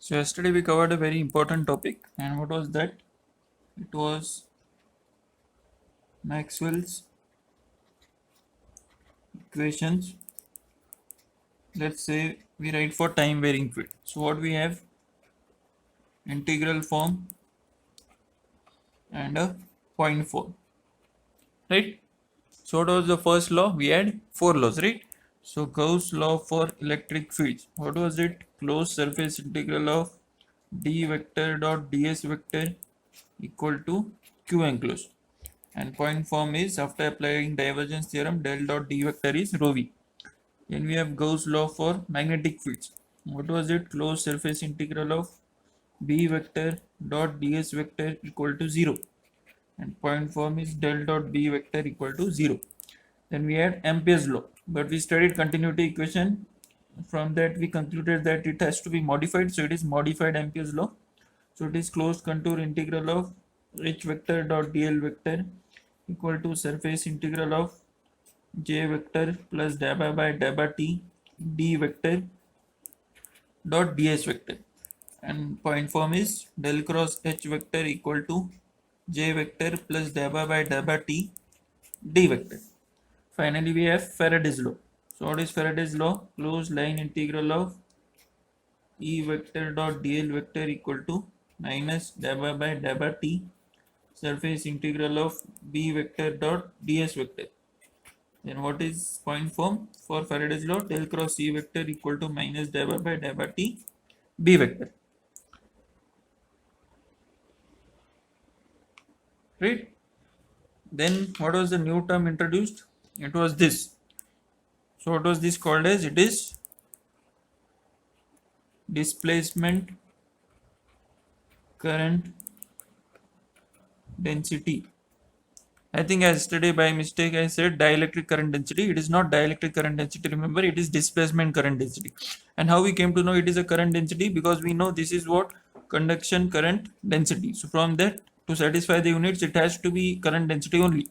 So yesterday we covered a very important topic, and what was that? It was Maxwell's equations. Let's say we write for time varying field. So what we have, integral form and a point form, right? So what was the first law? We had four laws, right? So Gauss law for electric fields. What was it? Closed surface integral of d vector dot ds vector equal to q enclosed. And point form is, after applying divergence theorem, del dot d vector is rho v. Then we have Gauss law for magnetic fields. What was it? Closed surface integral of b vector dot ds vector equal to 0, and point form is del dot b vector equal to 0. Then we had Ampere's law, but we studied continuity equation. From that we concluded that it has to be modified, so it is modified Ampere's law. So it is closed contour integral of h vector dot dl vector equal to surface integral of j vector plus dabba by dabba t d vector dot ds vector, and point form is del cross h vector equal to j vector plus dabba by dabba t d vector. Finally we have Faraday's law. So what is Faraday's law? Closed line integral of e vector dot dl vector equal to minus dabba by dabba t surface integral of b vector dot ds vector. Then what is point form for Faraday's law? Del cross E vector equal to minus dabba by dabba t B vector. Right? Then what was the new term introduced? It was this. So what was this called as? It is displacement current density. I think yesterday by mistake I said dielectric current density. It is not dielectric current density. Remember, it is displacement current density. And how we came to know it is a current density? Because we know this is what conduction current density. So from that, to satisfy the units, it has to be current density only.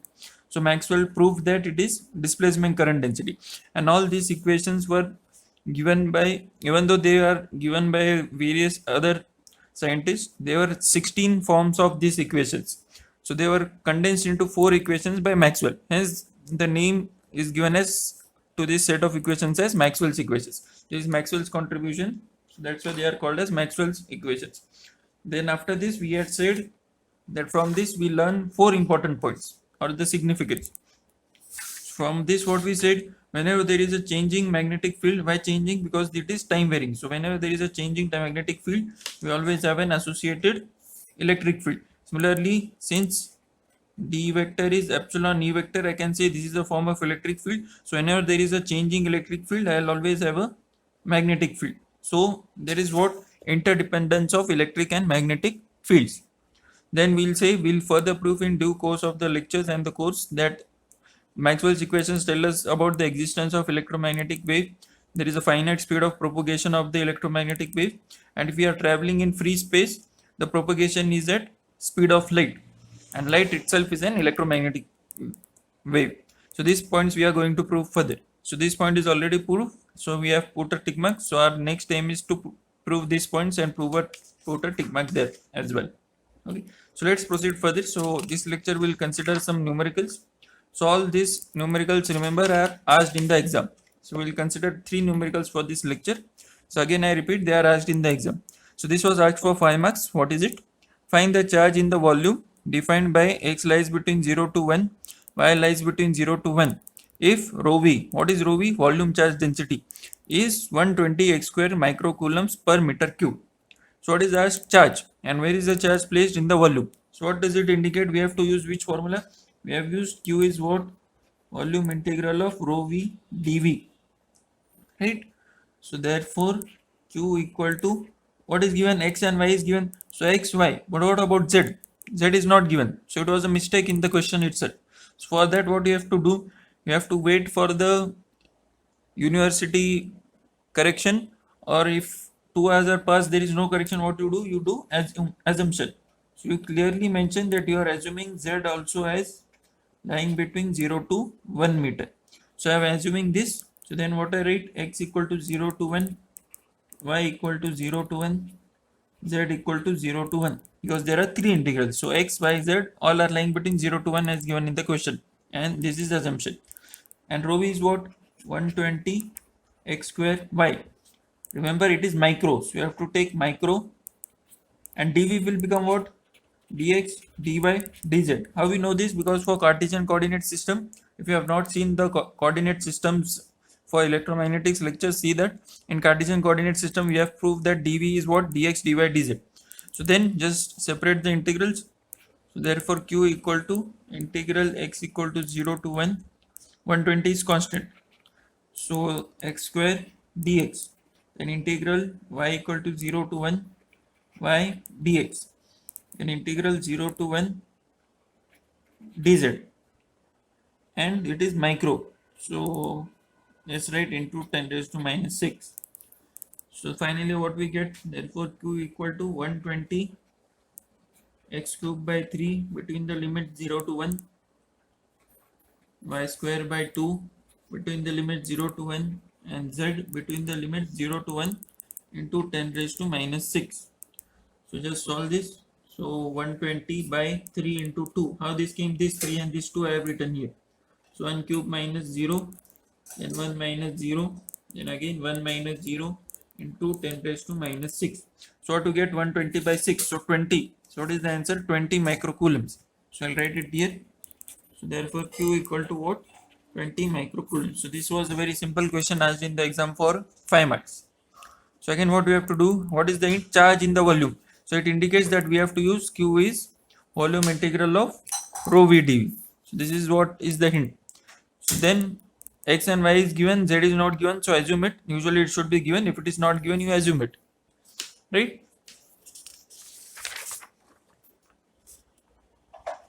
So Maxwell proved that it is displacement current density. And all these equations were given by, even though they are given by various other scientists, there were 16 forms of these equations. So they were condensed into 4 equations by Maxwell. Hence, the name is given as to this set of equations as Maxwell's equations. This is Maxwell's contribution. So that's why they are called as Maxwell's equations. Then after this, we had said that from this we learn 4 important points or the significance. From this, what we said, whenever there is a changing magnetic field, why changing? Because it is time varying. So whenever there is a changing magnetic field, we always have an associated electric field. Similarly, since d vector is epsilon e vector, I can say this is a form of electric field. So whenever there is a changing electric field, I will always have a magnetic field. So there is what? Interdependence of electric and magnetic fields. Then we'll say, we'll further prove in due course of the lectures and the course that Maxwell's equations tell us about the existence of electromagnetic wave. There is a finite speed of propagation of the electromagnetic wave, and if we are traveling in free space, the propagation is at speed of light, and light itself is an electromagnetic wave. So these points we are going to prove further. So this point is already proved, so we have put a tick mark. So our next aim is to prove these points and put a tick mark there as well. Okay, so let's proceed further. So this lecture will consider some numericals. So all these numericals, remember, are asked in the exam. So we will consider 3 numericals for this lecture. So again I repeat, they are asked in the exam. So this was asked for 5 marks. What is it? Find the charge in the volume defined by x lies between 0 to 1, y lies between 0 to 1. If rho v, what is rho v? Volume charge density, is 120 x square microcoulombs per meter cube. So what is asked? Charge. And where is the charge placed? In the volume. So what does it indicate? We have to use which formula? We have used Q is what? Volume integral of rho v dv. Right? So therefore Q equal to, what is given? X and Y is given. So X, Y. But what about Z? Z is not given. So it was a mistake in the question itself. So for that, what you have to do? You have to wait for the university correction, or if 2 hours are passed, there is no correction, what you do? You do assumption. So you clearly mention that you are assuming Z also as lying between 0 to 1 meter. So I am assuming this. So then what I write? X equal to 0 to 1, Y equal to 0 to 1, z equal to 0 to 1 because there are three integrals. So x, y, z all are lying between 0 to 1 as given in the question, and this is the assumption. And rho v is what? 120 x square y. Remember it is micro, so you have to take micro, and dv will become what? Dx, dy, dz. How we know this? Because for Cartesian coordinate system, if you have not seen the coordinate systems for electromagnetics lectures, see that in Cartesian coordinate system we have proved that dv is what? Dx, dy, dz. So then just separate the integrals. So therefore q equal to integral x equal to 0 to 1. 120 is constant. So x square dx. Then integral y equal to 0 to 1 y dx. Then integral 0 to 1 dz, and it is micro, so let's write into 10 raised to minus 6. So finally what we get, therefore q equal to 120 x cube by 3 between the limit 0 to 1, y square by 2 between the limit 0 to 1, and z between the limit 0 to 1 into 10 raised to minus 6. So just solve this. So 120 by 3 into 2. How this came? This 3 and this 2 I have written here. So 1 cube minus 0, then 1 minus 0, then again 1 minus 0 into 10 raised to minus 6. So to get 120 by 6, so 20. So what is the answer? 20 microcoulombs. So I'll write it here. So therefore Q equal to what? 20 microcoulombs. So this was a very simple question asked in the exam for 5 marks. So again what we have to do? What is the charge in the volume? So it indicates that we have to use Q is volume integral of rho v dv. So this is what is the hint. So then x and y is given, z is not given, so assume it. Usually it should be given. If it is not given, you assume it, right?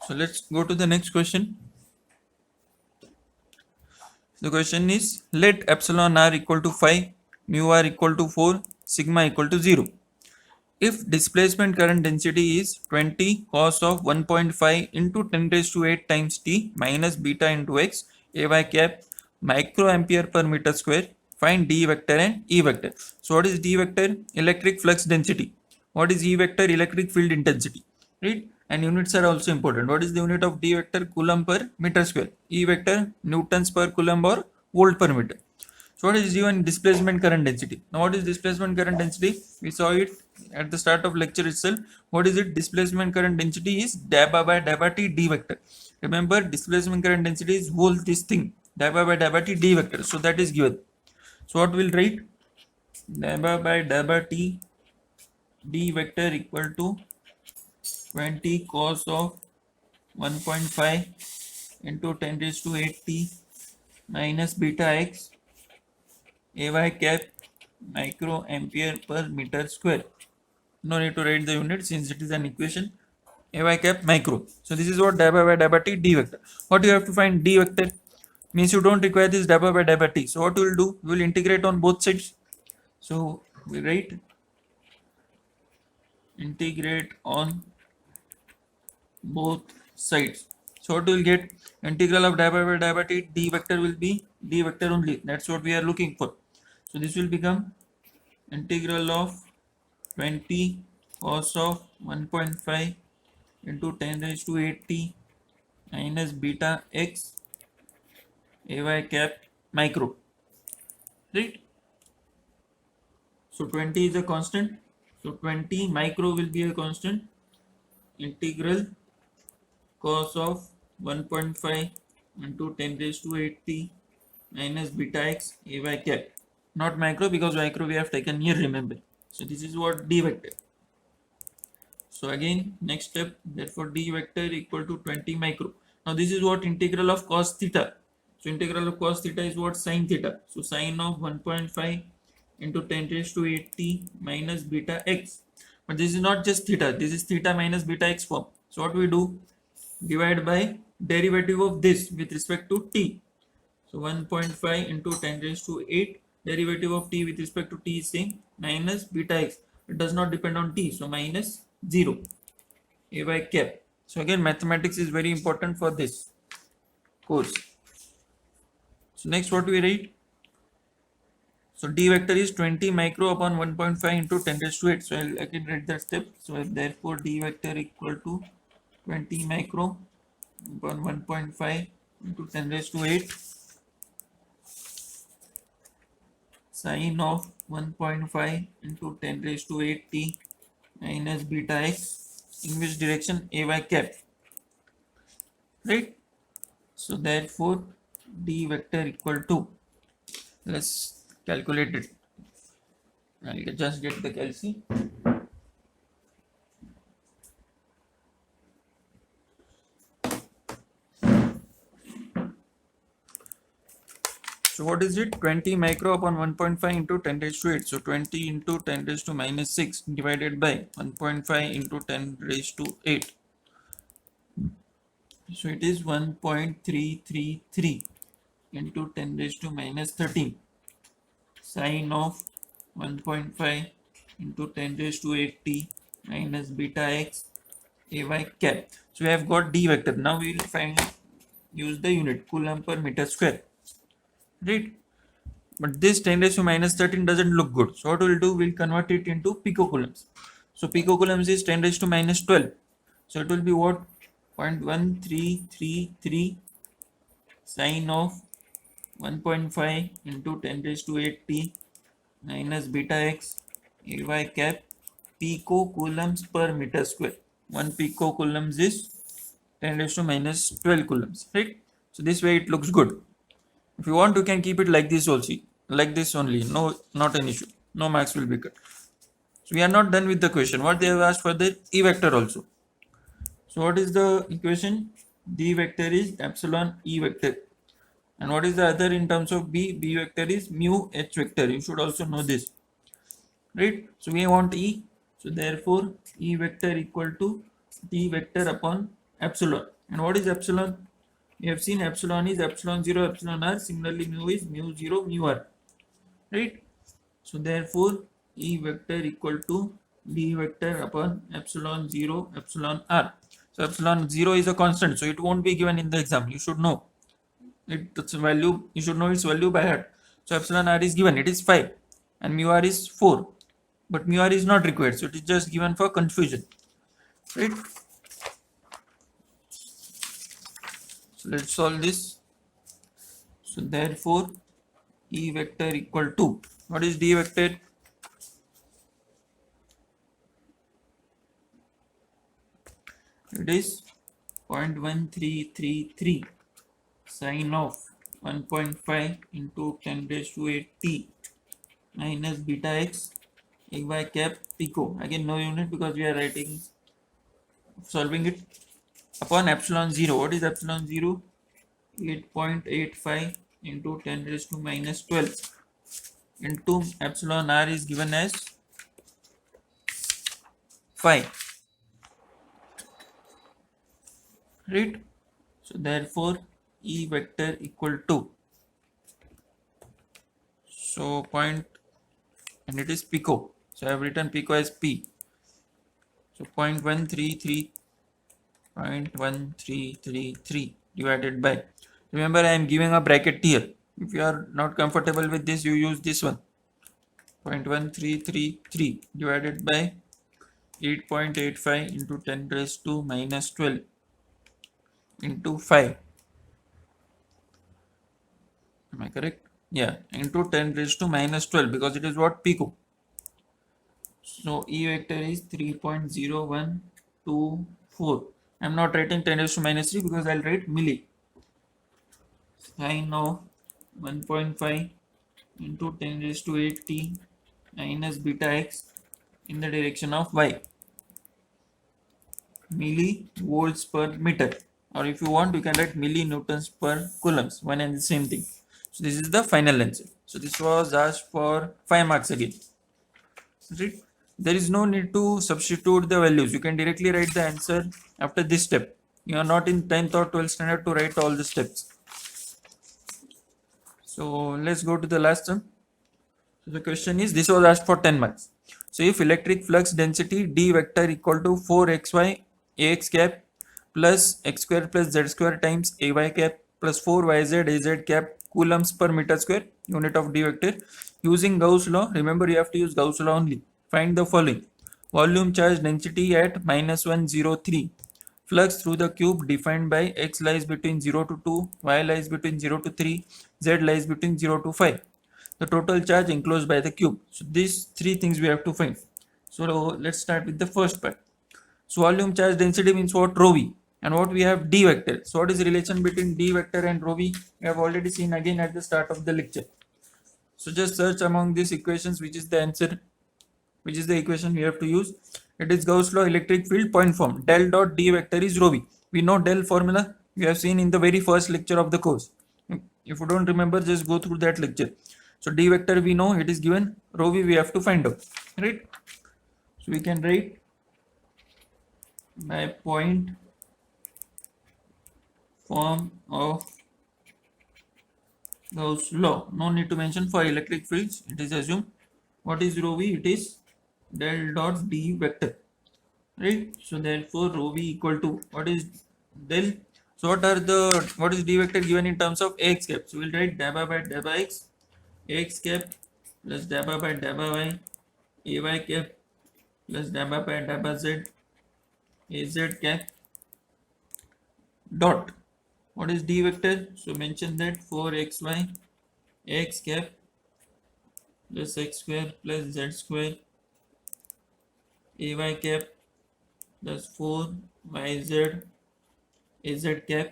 So let's go to the next question. The question is, let epsilon r equal to 5, mu r equal to 4, sigma equal to 0. If displacement current density is 20 cos of 1.5 into 10 raised to 8 times t minus beta into x, ay cap microampere per meter square, find d vector and e vector. So what is d vector? Electric flux density. What is e vector? Electric field intensity, right? And units are also important. What is the unit of d vector? Coulomb per meter square. E vector, newtons per coulomb or volt per meter. So what is given? Displacement current density. Now what is displacement current density? We saw it at the start of lecture itself. What is it? Displacement current density is dabba by dabba t d vector. Remember, displacement current density is whole this thing, dabba by dabba t d vector. So that is given. So what we'll write? Dabba by dabba t d vector equal to 20 cos of 1.5 into 10 raised to 8 t minus beta x ay cap microampere per meter square. No need to write the unit since it is an equation. Ay cap micro. So this is what dabba by dabba t d vector. What you have to find? D vector means you don't require this dabba by dabba t. So what we will do? We will integrate on both sides. So we write integrate on both sides. So what we will get? Integral of dabba by dabba t d vector will be d vector only. That's what we are looking for. So this will become integral of 20 cos of 1.5 into 10 raised to 8 t minus beta x ay cap micro, right? So 20 is a constant, so 20 micro will be a constant. Integral cos of 1.5 into 10 raised to 8 t minus beta x ay cap, not micro because micro we have taken here, remember. So this is what d vector. So again next step, therefore d vector equal to 20 micro. Now this is what integral of cos theta. So integral of cos theta is what? Sin theta. So sin of 1.5 into 10 raised to 8 t minus beta x. But this is not just theta, this is theta minus beta x form. So what we do? Divide by derivative of this with respect to t. So 1.5 into 10 raised to 8, derivative of t with respect to t is same, minus beta x. It does not depend on t, so minus 0 ay cap. So again mathematics is very important for this course. So next what we write? So D vector is 20 micro upon 1.5 into 10 raised to 8. So I can write that step. So therefore D vector equal to 20 micro upon 1.5 into 10 raised to 8 sine of 1.5 into 10 raised to 8 t minus beta x, in which direction ay cap, right? So therefore D vector equal to, let's calculate it. I'll just get the calci. So what is it? 20 micro upon 1.5 into 10 raised to 8. So 20 into 10 raised to minus 6 divided by 1.5 into 10 raised to 8. So it is 1.333 into 10 raised to minus 13 sine of 1.5 into 10 raised to 8t minus beta x ay cap. So we have got D vector. Now we will use the unit coulomb per meter square, right? But this 10 raised to minus 13 doesn't look good. So what we'll do, we'll convert it into picocoulombs. So picocoulombs is 10 raised to minus 12. So it will be what? 0.1333 sine of 1.5 into 10 raised to 8t minus beta x ay cap picocoulombs per meter square. 1 picocoulombs is 10 raised to minus 12 coulombs, right? So this way it looks good. If you want, you can keep it like this also, like this only. No, not an issue. No marks will be cut. So we are not done with the question. What they have asked for the E vector also. So what is the equation? D vector is epsilon E vector. And what is the other in terms of B? B vector is mu H vector. You should also know this, right? So we want E. So therefore E vector equal to D vector upon epsilon. And what is epsilon? We have seen epsilon is epsilon 0 epsilon r. Similarly mu is mu 0 mu r, right? So therefore E vector equal to D vector upon epsilon 0 epsilon r. So epsilon 0 is a constant, so it won't be given in the exam. You should know its value. You should know its value by heart. So epsilon r is given, it is 5, and mu r is 4, but mu r is not required, so it is just given for confusion, right? So let's solve this. So therefore E vector equal to, what is D vector? It is 0.1333 sine of 1.5 into 10 raised to 8t minus beta x ay cap pico. Again no unit because we are writing, solving it, upon epsilon 0. What is epsilon 0? 8.85 into 10 raised to minus 12 into epsilon r is given as 5, right? So therefore E vector equal to, so point, and it is pico, so I have written pico as P. So 0.1333 divided by, remember I am giving a bracket here. If you are not comfortable with this, you use this one. 0.1333 divided by 8.85 into 10 raised to minus 12 into 5. Am I correct? Yeah, into 10 raised to minus 12, because it is what? Pico. So E vector is 3.0124. I am not writing 10 raised to minus 3 because I will write milli. Sine of 1.5 into 10 raised to 8t minus beta x in the direction of y, millivolts per meter, or if you want you can write millinewtons per coulombs, one and the same thing. So this is the final answer. So this was asked for 5 marks again, right? There is no need to substitute the values. You can directly write the answer after this step. You are not in 10th or 12th standard to write all the steps. So let's go to the last one. So the question is, this was asked for 10 marks. So if electric flux density D vector equal to 4xy ax cap plus x square plus z square times ay cap plus 4yz az cap coulombs per meter square, unit of D vector. Using Gauss law, remember you have to use Gauss law only. Find the following. Volume charge density at -103. Flux through the cube defined by x lies between 0 to 2, y lies between 0 to 3, z lies between 0 to 5. The total charge enclosed by the cube. So these three things we have to find. So let's start with the first part. So volume charge density means what? Rho v. And what we have? D vector. So what is the relation between D vector and rho v? We have already seen again at the start of the lecture. So just search among these equations which is the answer, which is the equation we have to use. It is Gauss law electric field point form. Del dot D vector is rho v. We know del formula. We have seen in the very first lecture of the course. If you don't remember, just go through that lecture. So D vector we know it is given. Rho v we have to find out. Right? So we can write by point form of Gauss law. No need to mention for electric fields. It is assumed. What is rho v? It is del dot D vector. Right? So therefore rho v equal to what is del? So what is D vector given in terms of x cap? So we'll write dabba by dabba x cap plus dabba by dabba y, ay cap plus dabba by dabba z, az cap dot. What is D vector? So mention that 4xy x cap plus x square plus z square, ay cap plus 4yz az cap,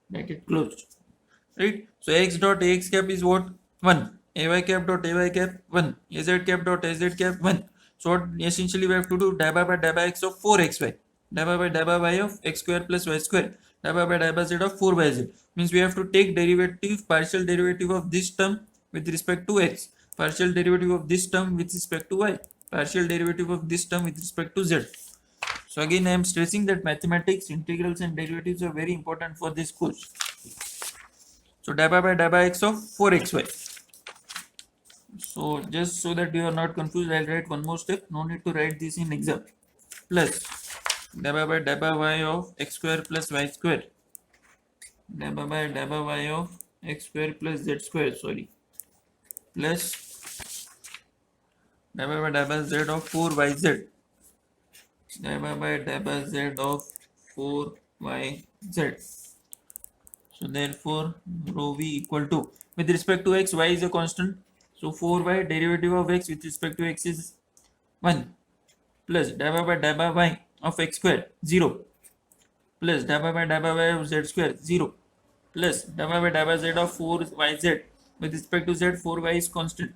bracket closed. Right? So x dot ax cap is what? 1. Ay cap dot ay cap 1. Az cap dot az cap 1. So what essentially we have to do? Dabba by dabba x of 4xy. Dabba by dabba y of x square plus y square. Dabba by dabba z of 4yz. Means we have to take derivative, partial derivative of this term with respect to x. Partial derivative of this term with respect to y. Partial derivative of this term with respect to z. So again I am stressing that mathematics, integrals and derivatives are very important for this course. So dabba by dabba x of 4xy. So just so that you are not confused, I'll write one more step. No need to write this in exam. Plus dabba by dabba y of x square plus y square. Dabba by dabba y of x square plus z square. Sorry. Plus dabba by dabba z of 4yz. Dabba by dabba z of 4yz. So therefore rho v equal to, with respect to x, y is a constant. So 4y derivative of x with respect to x is 1 plus dabba by dabba y of x square 0 plus dabba by dabba y of z square 0 plus dabba by dabba z of 4yz with respect to z. 4y is constant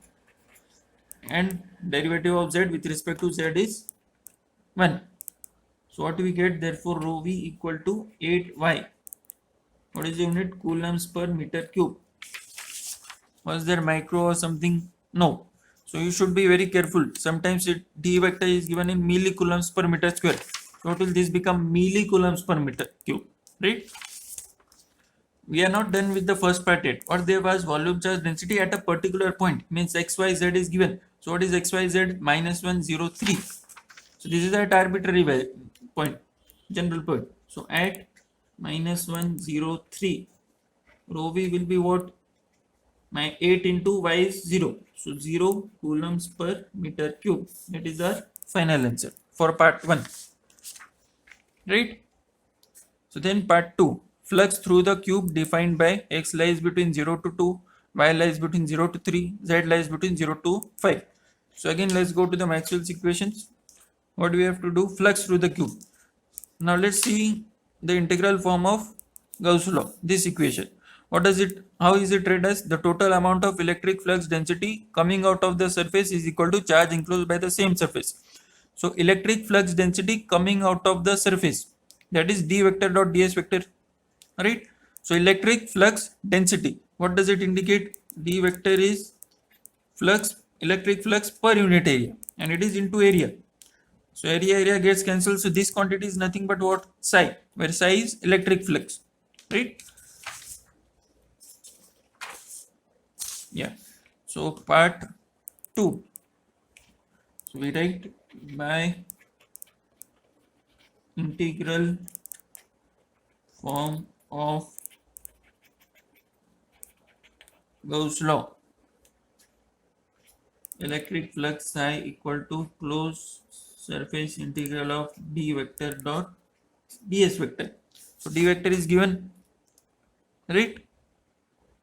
and derivative of z with respect to z is 1. So what we get? Therefore rho v equal to 8y. What is the unit? Coulombs per meter cube. Was there micro or something? No. So you should be very careful. Sometimes D vector is given in millicoulombs per meter square. So what will this become? Millicoulombs per meter cube. Right? We are not done with the first part yet. What there was? Volume charge density at a particular point. Means xyz is given. So what is xyz? -103. So this is at arbitrary point. General point. So at -103. Rho v will be what? My 8 into y is 0. So 0 coulombs per meter cube. That is our final answer for part 1. Right? So then part 2. Flux through the cube defined by x lies between 0 to 2, y lies between 0 to 3, z lies between 0 to 5. So again let's go to the Maxwell's equations. What do we have to do? Flux through the cube. Now let's see the integral form of Gauss law. This equation. What does it? How is it read as? The total amount of electric flux density coming out of the surface is equal to charge enclosed by the same surface. So electric flux density coming out of the surface, that is D vector dot ds vector. Right? So electric flux density. What does it indicate? D vector is flux, electric flux per unit area, and it is into area. So area gets cancelled. So this quantity is nothing but what? Psi, where psi is electric flux. Right? Yeah. So part 2. So we write by integral form of Gauss law. Electric flux psi equal to closed surface integral of d vector dot ds vector. So d vector is given, right?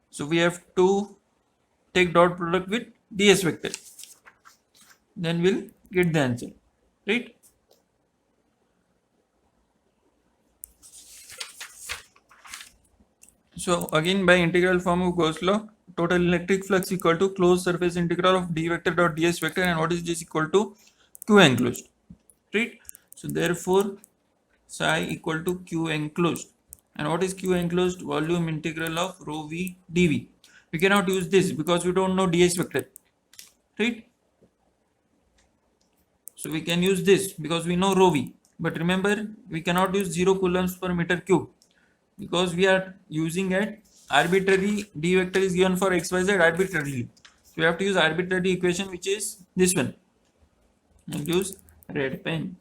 So we have to take dot product with ds vector. Then we'll get the answer, right? So again, by integral form of Gauss law, total electric flux equal to closed surface integral of d vector dot ds vector, and what is this equal to? Q enclosed, right? So therefore psi equal to Q enclosed, and what is Q enclosed? Volume integral of rho v dv. We cannot use this because we don't know ds vector, right? So we can use this because we know rho v, but remember we cannot use 0 coulombs per meter cube because we are using at arbitrary d vector is given for xyz arbitrarily. So we have to use arbitrary equation, which is this one. I'll use red pen.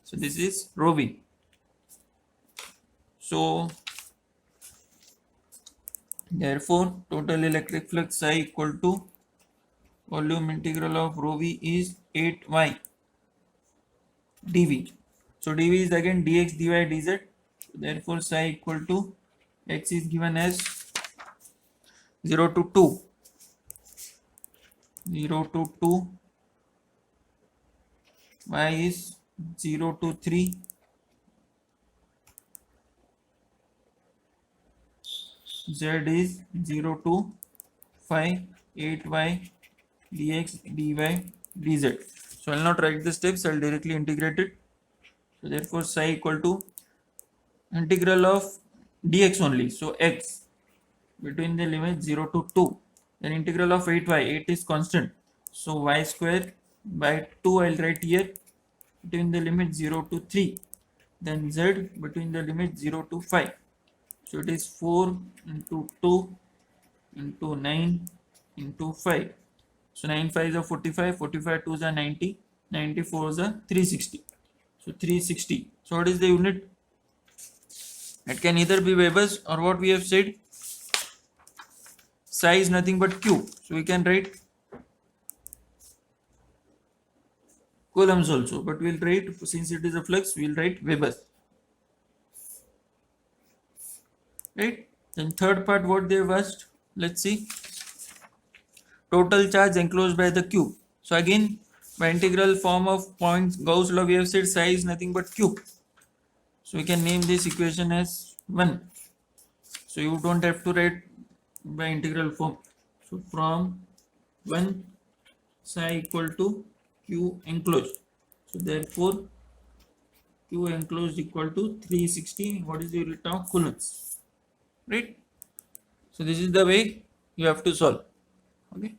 So this is rho v. So therefore total electric flux psi equal to volume integral of rho v is 8y dv. So dv is again dx dy dz. So therefore psi equal to x is given as 0 to 2, 0 to 2, y is 0 to 3, z is 0 to 5, 8y dx dy dz. So I will not write the steps, I will directly integrate it. So therefore psi equal to integral of dx only, so x between the limit 0 to 2, then integral of 8y, 8 is constant, so y square by 2 I will write here between the limit 0 to 3, then z between the limit 0 to 5, so it is 4 into 2 into 9 into 5. So 9 5 is 45, 45 2 is 90, 94 is 360. So 360. So what is the unit? It can either be Webers or what we have said, psi is nothing but Q. So we can write coulombs also, but we'll write, since it is a flux, we'll write Webers. Right? Then third part, what they have asked, let's see. Total charge enclosed by the cube. So again, by integral form of points Gauss law, we have said psi is nothing but cube. So we can name this equation as 1. So you don't have to write by integral form. So from 1 psi equal to Q enclosed. So therefore Q enclosed equal to 360. What is the unit of coulombs? Right? So this is the way you have to solve. Okay.